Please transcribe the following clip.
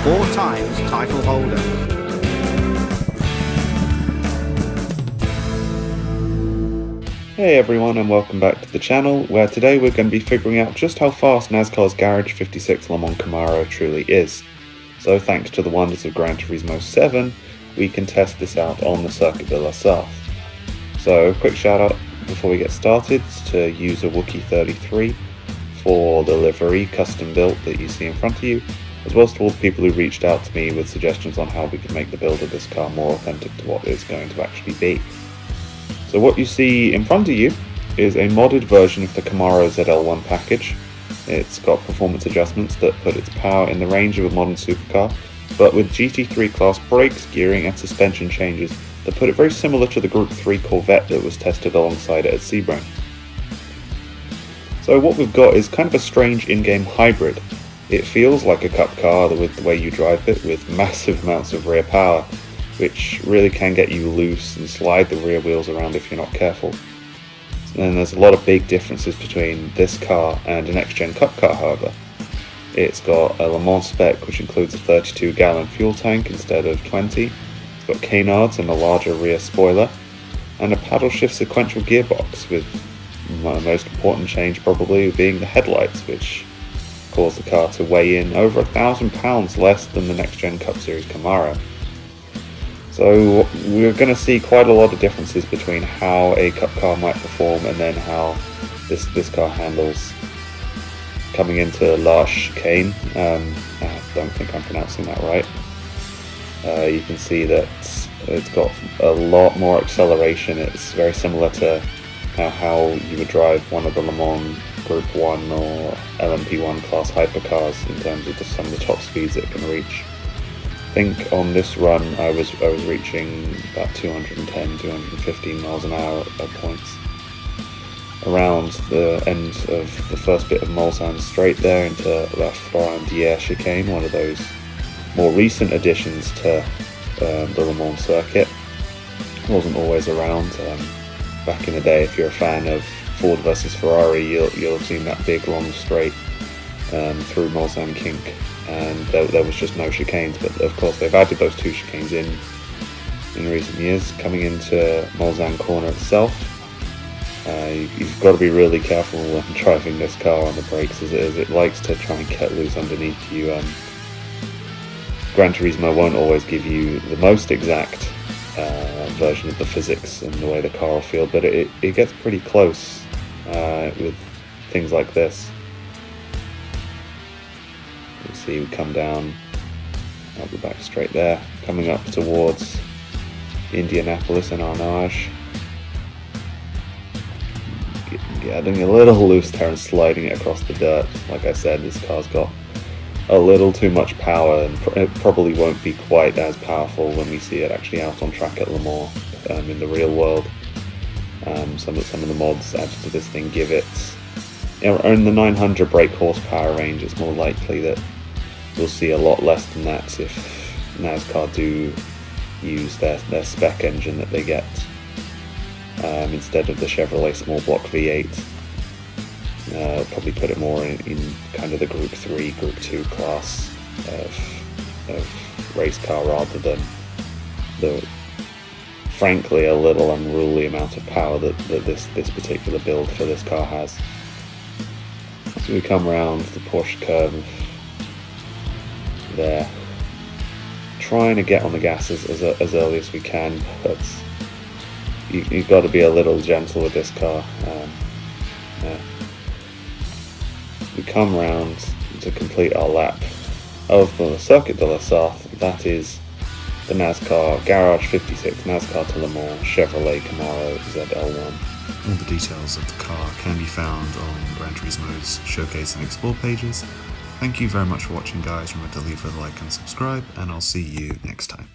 4 times title holder. Hey everyone, and welcome back to the channel, where today we're going to be figuring out just how fast NASCAR's Garage 56 Le Mans Camaro truly is. So thanks to the wonders of Gran Turismo 7, we can test this out on the Circuit de la Sarthe. So quick shout out before we get started to user Wookie33 for the livery custom built that you see in front of you, as well as to all the people who reached out to me with suggestions on how we can make the build of this car more authentic to what it's going to actually be. So what you see in front of you is a modded version of the Camaro ZL1 package. It's got performance adjustments that put its power in the range of a modern supercar, but with GT3 class brakes, gearing and suspension changes that put it very similar to the Group 3 Corvette that was tested alongside it at Sebring. So what we've got is kind of a strange in-game hybrid. It feels like a cup car with the way you drive it, with massive amounts of rear power, which really can get you loose and slide the rear wheels around if you're not careful. And there's a lot of big differences between this car and a next-gen cup car, however. It's got a Le Mans spec which includes a 32-gallon fuel tank instead of 20. It's got canards and a larger rear spoiler, and a paddle shift sequential gearbox, with my most important change probably being the headlights, which cause the car to weigh in over 1,000 pounds less than the next-gen Cup Series Camaro. So we're going to see quite a lot of differences between how a cup car might perform and then how this car handles coming into La Chicane. I don't think I'm pronouncing that right. You can see that it's got a lot more acceleration. It's very similar to how you would drive one of the Le Mans Group 1 or LMP1 class hypercars in terms of some of the top speeds it can reach. I think on this run I was reaching about 210, 215 miles an hour at points. Around the end of the first bit of Mulsanne straight there into La Florent-Dier chicane, one of those more recent additions to the Le Mans circuit. Wasn't always around. Back in the day, if you're a fan of Ford versus Ferrari, you'll have seen that big long straight through Mulsanne Kink, and there was just no chicanes, but of course they've added those 2 chicanes in recent years. Coming into Mulsanne Corner itself, you've got to be really careful when driving this car on the brakes, as it likes to try and get loose underneath you. Gran Turismo won't always give you the most exact version of the physics and the way the car will feel, but it gets pretty close with things like this. You see we come down, I'll go back straight there, coming up towards Indianapolis and Arnage. Getting a little loose there and sliding it across the dirt. Like I said, this car's got a little too much power, and it probably won't be quite as powerful when we see it actually out on track at Le Mans in the real world. Some of the mods added to this thing give it, in the 900 brake horsepower range. It's more likely that we'll see a lot less than that if NASCAR do use their spec engine that they get instead of the Chevrolet small block V8. Probably put it more in kind of the Group 3, Group 2 class of race car, rather than the frankly a little unruly amount of power that this particular build for this car has. So we come around the Porsche curve there, trying to get on the gas as early as we can, but you've got to be a little gentle with this car. We come round to complete our lap of the Circuit de la Sarthe. That is the NASCAR Garage 56 NASCAR to Le Mans Chevrolet Camaro ZL1. All the details of the car can be found on Gran Turismo's Showcase and Explore pages. Thank you very much for watching, guys. Remember to leave a like and subscribe, and I'll see you next time.